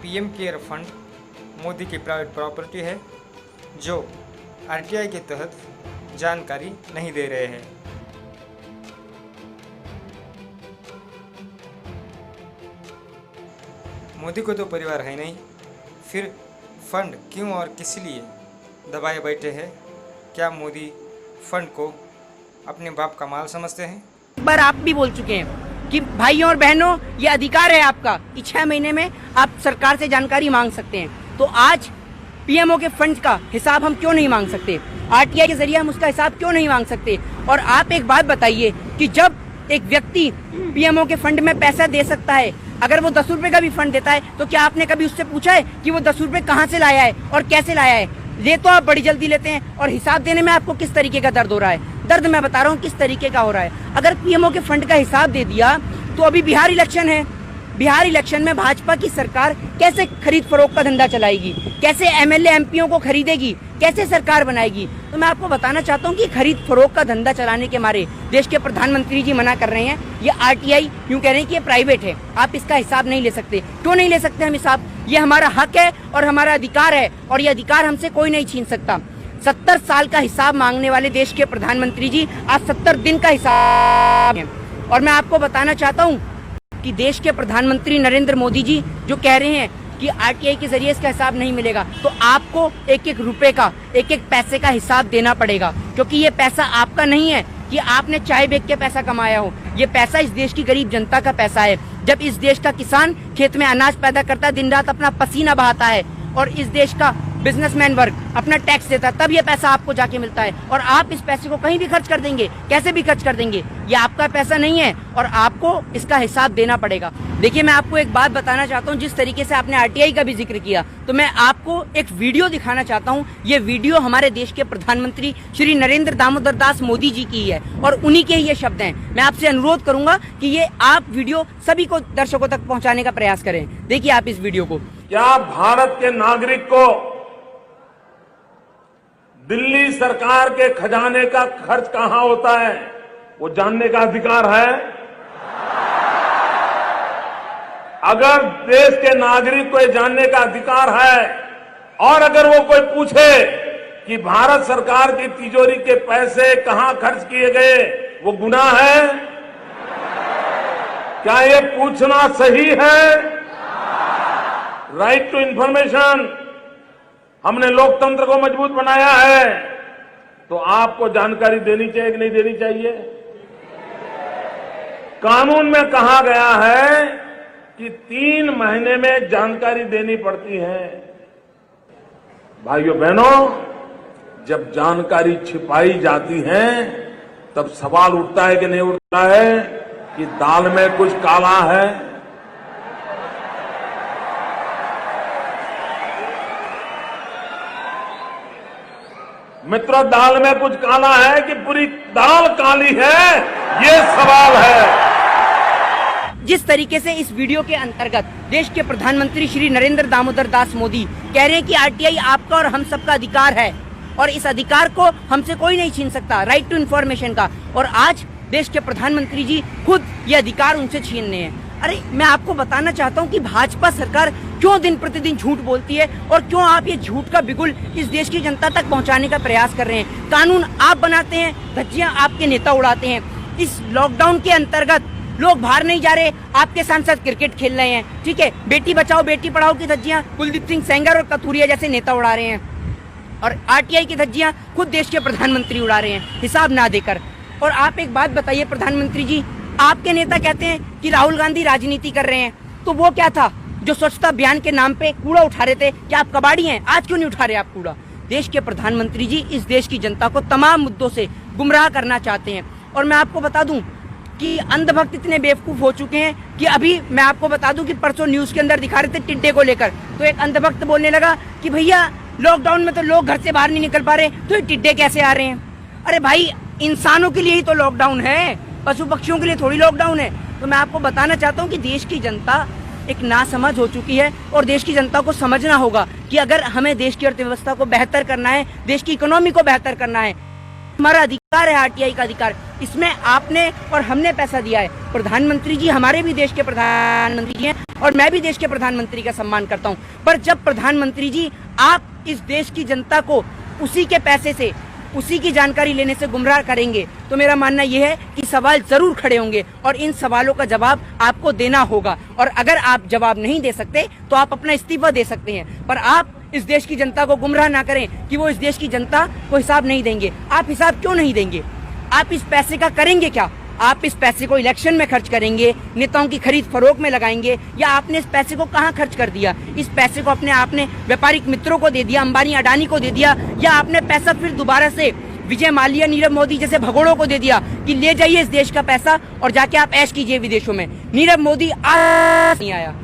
PM care fund Modi की private property है जो आरटीआई के तहत जानकारी नहीं दे रहे हैं। मोदी को तो परिवार है नहीं, फिर फंड क्यों और किस लिए दबाए बैठे हैं? क्या मोदी फंड को अपने बाप का माल समझते हैं? एक बार आप भी बोल चुके हैं कि भाइयों और बहनों, ये अधिकार है आपका कि 6 महीने में आप सरकार से जानकारी मांग सकते हैं। तो आज पीएमओ के फंड का हिसाब हम क्यों नहीं मांग सकते? आरटीआई के जरिए हम उसका हिसाब क्यों नहीं मांग सकते? और आप एक बात बताइए कि जब एक व्यक्ति पीएमओ के फंड में पैसा दे सकता है, अगर वो 10 रुपए का भी फंड देता है, तो क्या आपने कभी उससे पूछा है कि वो 10 रुपए कहाँ से लाया है और कैसे लाया है? ले तो आप बड़ी जल्दी लेते हैं, और हिसाब देने में आपको किस तरीके का दर्द हो रहा है? दर्द मैं बता रहा हूँ किस तरीके का हो रहा है। अगर पीएमओ के फंड का हिसाब दे दिया तो अभी बिहार इलेक्शन है, बिहार इलेक्शन में भाजपा की सरकार कैसे खरीद फरोख्त का धंधा चलाएगी, कैसे एमएलए एमपीओ को खरीदेगी, कैसे सरकार बनाएगी? तो मैं आपको बताना चाहता हूँ कि खरीद फरोख्त का धंधा चलाने के मारे देश के प्रधानमंत्री जी मना कर रहे हैं। ये आरटीआई यूँ कह रहे हैं कि ये प्राइवेट है, आप इसका हिसाब नहीं ले सकते। क्यों नहीं ले सकते हम हिसाब? ये हमारा हक है और हमारा अधिकार है, और ये अधिकार हमसे कोई नहीं छीन सकता। 70 साल का हिसाब मांगने वाले देश के प्रधानमंत्री जी आज 70 दिन का हिसाब है। और मैं आपको बताना चाहता हूँ कि देश के प्रधानमंत्री नरेंद्र मोदी जी जो कह रहे हैं कि आरटीआई के जरिए इसका हिसाब नहीं मिलेगा, तो आपको एक एक रुपए का, एक एक पैसे का हिसाब देना पड़ेगा, क्योंकि ये पैसा आपका नहीं है कि आपने चाय बेच के पैसा कमाया हो। ये पैसा इस देश की गरीब जनता का पैसा है। जब इस देश का किसान खेत में अनाज पैदा करता है, दिन रात अपना पसीना बहाता है, और इस देश का बिजनेसमैन वर्ग अपना टैक्स देता है, तब ये पैसा आपको जाके मिलता है। और आप इस पैसे को कहीं भी खर्च कर देंगे, कैसे भी खर्च कर देंगे। ये आपका पैसा नहीं है और आपको इसका हिसाब देना पड़ेगा। देखिए, मैं आपको एक बात बताना चाहता हूँ, जिस तरीके से आपने आरटीआई का भी जिक्र किया, तो मैं आपको एक वीडियो दिखाना चाहता हूँ। ये वीडियो हमारे देश के प्रधानमंत्री श्री नरेंद्र दामोदर दास मोदी जी की है, और उन्हीं के ये शब्द हैं। मैं आपसे अनुरोध करूंगा कि ये आप वीडियो सभी को, दर्शकों तक पहुंचाने का प्रयास करें। देखिए आप इस वीडियो को। क्या भारत के नागरिक को दिल्ली सरकार के खजाने का खर्च कहां होता है वो जानने का अधिकार है? अगर देश के नागरिक को ये जानने का अधिकार है, और अगर वो कोई पूछे कि भारत सरकार की तिजोरी के पैसे कहां खर्च किए गए, वो गुनाह है? क्या ये पूछना सही है? राइट टू इंफॉर्मेशन, हमने लोकतंत्र को मजबूत बनाया है, तो आपको जानकारी देनी चाहिए कि नहीं देनी चाहिए? कानून में कहा गया है कि 3 महीने में जानकारी देनी पड़ती है। भाइयों बहनों, जब जानकारी छिपाई जाती है तब सवाल उठता है कि नहीं उठता है कि दाल में कुछ काला है। मित्रों, दाल में कुछ काला है कि पूरी दाल काली है, ये सवाल है। जिस तरीके से इस वीडियो के अंतर्गत देश के प्रधानमंत्री श्री नरेंद्र दामोदर दास मोदी कह रहे हैं कि आरटीआई आपका और हम सबका अधिकार है, और इस अधिकार को हमसे कोई नहीं छीन सकता, राइट टू इन्फॉर्मेशन का। और आज देश के प्रधानमंत्री जी खुद ये अधिकार उनसे छीन रहे हैं। अरे, मैं आपको बताना चाहता हूँ कि भाजपा सरकार क्यों दिन प्रतिदिन झूठ बोलती है, और क्यों आप ये झूठ का बिगुल इस देश की जनता तक पहुंचाने का प्रयास कर रहे हैं। कानून आप बनाते हैं, धज्जियां आपके नेता उड़ाते हैं। इस लॉकडाउन के अंतर्गत लोग बाहर नहीं जा रहे, आपके सांसद क्रिकेट खेल रहे हैं, ठीक है। बेटी बचाओ बेटी पढ़ाओ की धज्जियां कुलदीप सिंह सेंगर और कथूरिया जैसे नेता उड़ा रहे हैं, और आरटीआई की धज्जियां खुद देश के प्रधानमंत्री उड़ा रहे हैं हिसाब ना देकर। और आप एक बात बताइए प्रधानमंत्री जी, आपके नेता कहते हैं कि राहुल गांधी राजनीति कर रहे हैं, तो वो क्या था जो स्वच्छता अभियान के नाम पे कूड़ा उठा रहे थे? क्या आप कबाड़ी हैं? आज क्यों नहीं उठा रहे आप कूड़ा? देश के प्रधानमंत्री जी इस देश की जनता को तमाम मुद्दों से गुमराह करना चाहते हैं। और मैं आपको बता दूं कि अंधभक्त इतने बेवकूफ हो चुके हैं कि अभी मैं आपको बता दूं कि परसों न्यूज के अंदर दिखा रहे थे टिड्डे को लेकर, तो एक अंधभक्त बोलने लगा कि भैया लॉकडाउन में तो लोग घर से बाहर नहीं निकल पा रहे, तो ये टिड्डे कैसे आ रहे हैं? अरे भाई, इंसानों के लिए ही तो लॉकडाउन है, पशु पक्षियों के लिए थोड़ी लॉकडाउन है। तो मैं आपको बताना चाहता हूँ कि देश की जनता एक नासमझ हो चुकी है, और देश की जनता को समझना होगा कि अगर हमें देश की अर्थव्यवस्था को बेहतर करना है, देश की इकोनॉमी को बेहतर करना है, हमारा अधिकार है आरटीआई का अधिकार। इसमें आपने और हमने पैसा दिया है। प्रधानमंत्री जी हमारे भी देश के प्रधानमंत्री जी हैं, और मैं भी देश के प्रधानमंत्री का सम्मान करता हूं, पर जब प्रधानमंत्री जी आप इस देश की जनता को उसी के पैसे से, उसी की जानकारी लेने से गुमराह करेंगे, तो मेरा मानना यह है कि सवाल जरूर खड़े होंगे और इन सवालों का जवाब आपको देना होगा। और अगर आप जवाब नहीं दे सकते तो आप अपना इस्तीफा दे सकते हैं, पर आप इस देश की जनता को गुमराह ना करें कि वो इस देश की जनता को हिसाब नहीं देंगे। आप हिसाब क्यों नहीं देंगे? आप इस पैसे का करेंगे क्या? आप इस पैसे को इलेक्शन में खर्च करेंगे, नेताओं की खरीद फरोख्त में लगाएंगे, या आपने इस पैसे को कहां खर्च कर दिया? इस पैसे को आपने व्यापारिक मित्रों को दे दिया, अंबानी अडानी को दे दिया, या आपने पैसा फिर दोबारा से विजय माल्या, नीरव मोदी जैसे भगोड़ों को दे दिया कि ले जाइए इस देश का पैसा और जाके आप ऐश कीजिए विदेशों में। नीरव मोदी आज नहीं आया।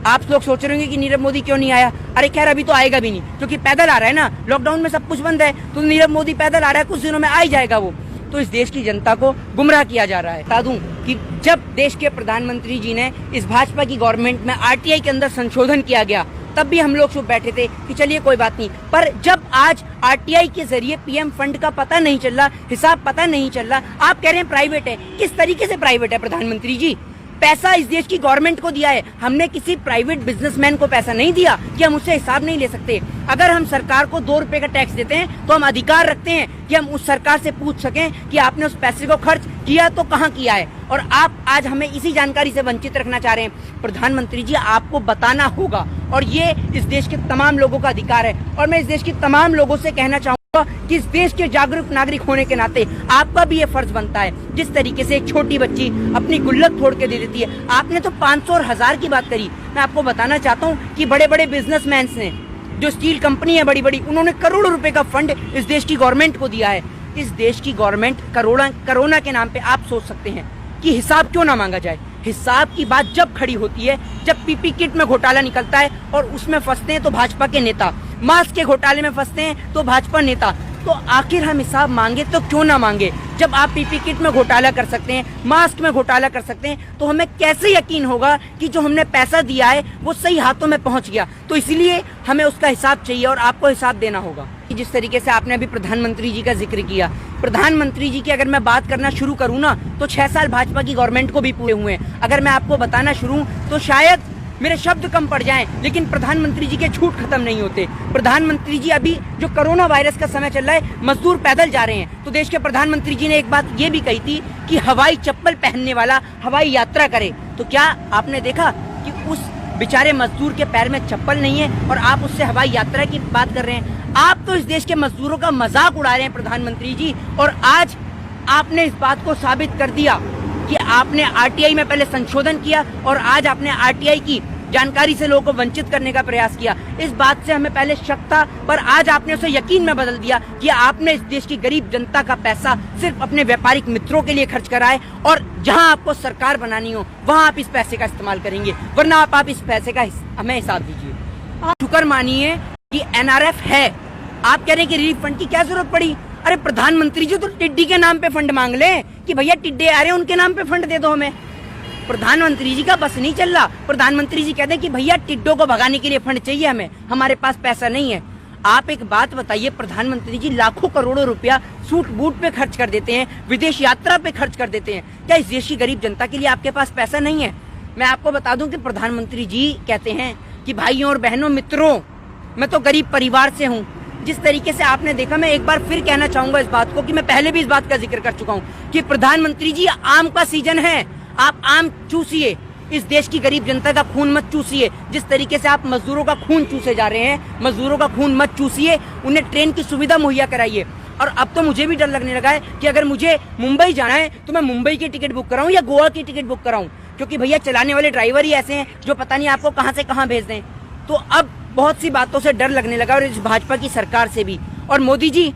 आप लोग सोच रहे होंगे कि नीरव मोदी क्यों नहीं आया? अरे खैर अभी तो आएगा भी नहीं, क्योंकि पैदल आ रहा है ना, लॉकडाउन में सब कुछ बंद है, तो नीरव मोदी पैदल आ रहा है, कुछ दिनों में आ ही जाएगा वो। तो इस देश की जनता को गुमराह किया जा रहा है। बता दूं कि जब देश के प्रधानमंत्री जी ने इस भाजपा की गवर्नमेंट में आरटीआई के अंदर संशोधन किया गया, तब भी हम लोग चुप बैठे थे कि चलिए कोई बात नहीं, पर जब आज आरटीआई के जरिए पीएम फंड का पता नहीं चल रहा, हिसाब पता नहीं चल रहा, आप कह रहे हैं प्राइवेट है। किस तरीके से प्राइवेट है प्रधानमंत्री जी? पैसा इस देश की गवर्नमेंट को दिया है, हमने किसी प्राइवेट बिजनेसमैन को पैसा नहीं दिया कि हम उससे हिसाब नहीं ले सकते। अगर हम सरकार को 2 रुपए का टैक्स देते हैं तो हम अधिकार रखते हैं कि हम उस सरकार से पूछ सकें कि आपने उस पैसे को खर्च किया तो कहाँ किया है, और आप आज हमें इसी जानकारी से वंचित रखना चाह रहे हैं। प्रधानमंत्री जी आपको बताना होगा, और ये इस देश के तमाम लोगों का अधिकार है। और मैं इस देश के तमाम लोगों से कहना चाहूँगा कि इस देश के जागरूक नागरिक होने के नाते आपका भी ये फर्ज बनता है। जिस तरीके से एक छोटी बच्ची अपनी गुल्लक फोड़ के दे देती है, आपने तो 500 और 1000 की बात करी। मैं आपको बताना चाहता हूँ कि बड़े बड़े बिजनेसमैन ने, जो स्टील कंपनी है बड़ी बड़ी, उन्होंने करोड़ों रुपए का फंड इस देश की गवर्नमेंट को दिया है। इस देश की गवर्नमेंट कोरोना के नाम पे आप सोच सकते हैं कि हिसाब क्यों ना मांगा जाए। हिसाब की बात जब खड़ी होती है, जब पीपी किट में घोटाला निकलता है और उसमें फंसते हैं तो भाजपा के नेता, मास्क के घोटाले में फंसते हैं तो भाजपा नेता, तो आखिर हम हिसाब मांगे तो क्यों ना मांगे? जब आप पीपी किट में घोटाला कर सकते हैं, मास्क में घोटाला कर सकते हैं, तो हमें कैसे यकीन होगा कि जो हमने पैसा दिया है वो सही हाथों में पहुंच गया? तो इसलिए हमें उसका हिसाब चाहिए और आपको हिसाब देना होगा। जिस तरीके से आपने अभी प्रधानमंत्री जी का जिक्र किया, प्रधानमंत्री जी की अगर मैं बात करना शुरू करूं ना तो 6 साल भाजपा की गवर्नमेंट को भी पूरे हुए हैं। अगर मैं आपको बताना शुरू तो शायद मेरे शब्द कम पड़ जाएं, लेकिन प्रधानमंत्री जी के झूठ खत्म नहीं होते। प्रधानमंत्री जी अभी जो कोरोना वायरस का समय चल रहा है, मजदूर पैदल जा रहे हैं, तो देश के प्रधानमंत्री जी ने एक बात ये भी कही थी कि हवाई चप्पल पहनने वाला हवाई यात्रा करे। तो क्या आपने देखा कि उस बेचारे मजदूर के पैर में चप्पल नहीं है और आप उससे हवाई यात्रा की बात कर रहे हैं? आप तो इस देश के मजदूरों का मजाक उड़ा रहे हैं प्रधानमंत्री जी। और आज आपने इस बात को साबित कर दिया कि आपने आरटीआई में पहले संशोधन किया और आज आपने आरटीआई की जानकारी से लोगों को वंचित करने का प्रयास किया। इस बात से हमें पहले शक था, पर आज आपने उसे यकीन में बदल दिया कि आपने इस देश की गरीब जनता का पैसा सिर्फ अपने व्यापारिक मित्रों के लिए खर्च करा है, और जहां आपको सरकार बनानी हो वहां आप इस पैसे का इस्तेमाल करेंगे, वरना आप इस पैसे का हमें हिसाब दीजिए। आप शुक्र मानिए कि एनआरएफ है। आप कह रहे हैं कि रिलीफ फंड की क्या जरूरत पड़ी? अरे प्रधानमंत्री जी तो टिड्डी के नाम पे फंड मांग ले कि भैया टिड्डे आ रहे हैं, उनके नाम पे फंड दे दो हमें। प्रधानमंत्री जी का बस नहीं चल रहा। प्रधानमंत्री जी कहते हैं कि भैया टिड्डों को भगाने के लिए फंड चाहिए हमें, हमारे पास पैसा नहीं है। आप एक बात बताइए, प्रधानमंत्री जी लाखों करोड़ों रुपया सूट बूट पे खर्च कर देते हैं, विदेश यात्रा पे खर्च कर देते हैं, क्या इस देश की गरीब जनता के लिए आपके पास पैसा नहीं है? मैं आपको बता दूं कि प्रधानमंत्री जी कहते हैं कि भाइयों और बहनों, मित्रों, मैं तो गरीब परिवार से हूँ। जिस तरीके से आपने देखा, मैं एक बार फिर कहना चाहूंगा इस बात को कि मैं पहले भी इस बात का जिक्र कर चुका हूँ कि प्रधानमंत्री जी आम का सीजन है, आप आम चूसिए, इस देश की गरीब जनता का खून मत चूसिए। जिस तरीके से आप मजदूरों का खून चूसे जा रहे हैं, मजदूरों का खून मत चूसिए, उन्हें ट्रेन की सुविधा मुहैया कराइए। और अब तो मुझे भी डर लगने लगा है कि अगर मुझे मुंबई जाना है तो मैं मुंबई की टिकट बुक कराऊं या गोवा की टिकट बुक कराऊं, क्योंकि भैया चलाने वाले ड्राइवर ही ऐसे हैं जो पता नहीं आपको कहां से कहां भेज दें। तो अब बहुत सी बातों से डर लगने लगा, और इस भाजपा की सरकार से भी। और मोदी जी,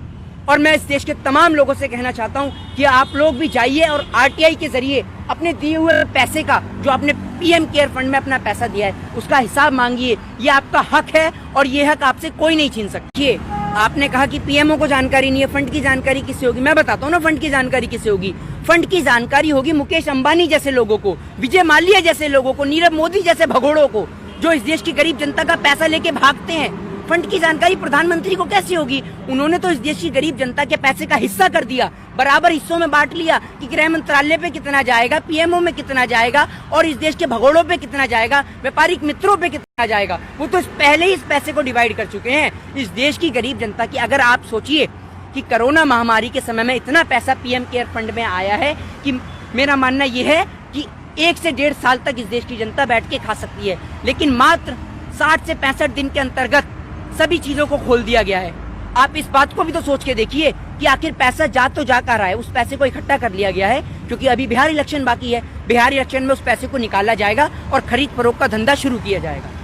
और मैं इस देश के तमाम लोगों से कहना चाहता हूं कि आप लोग भी जाइए और आरटीआई के जरिए अपने दिए हुए पैसे का, जो आपने पीएम केयर फंड में अपना पैसा दिया है, उसका हिसाब मांगिए। ये आपका हक है और ये हक आपसे कोई नहीं छीन सकता। आपने कहा कि पीएमओ को जानकारी नहीं है, फंड की जानकारी किससे होगी? मैं बताता हूँ ना, फंड की जानकारी किससे होगी। फंड की जानकारी होगी मुकेश अंबानी जैसे लोगों को, विजय माल्या जैसे लोगों को, नीरव मोदी जैसे भगोड़ों को, जो इस देश की गरीब जनता का पैसा लेके भागते हैं। फंड की जानकारी प्रधानमंत्री को कैसे होगी? उन्होंने तो इस देश की गरीब जनता के पैसे का हिस्सा कर दिया, बराबर हिस्सों में बांट लिया कि गृह मंत्रालय पे कितना जाएगा, पीएमओ में कितना जाएगा और इस देश के भगोड़ों पे कितना जाएगा, व्यापारिक मित्रों पे कितना जाएगा। वो तो पहले ही इस पैसे को डिवाइड कर चुके हैं इस देश की गरीब जनता की। अगर आप सोचिए कि कोरोना महामारी के समय में इतना पैसा पीएम केयर फंड में आया है कि मेरा मानना यह है कि 1 से 1.5 साल तक इस देश की जनता बैठ के खा सकती है, लेकिन मात्र 60 से 65 दिन के अंतर्गत सभी चीजों को खोल दिया गया है। आप इस बात को भी तो सोच के देखिए कि आखिर पैसा जा तो जा कहाँ रहा है। उस पैसे को इकट्ठा कर लिया गया है क्योंकि अभी बिहार इलेक्शन बाकी है। बिहार इलेक्शन में उस पैसे को निकाला जाएगा और खरीद फरोख्त का धंधा शुरू किया जाएगा।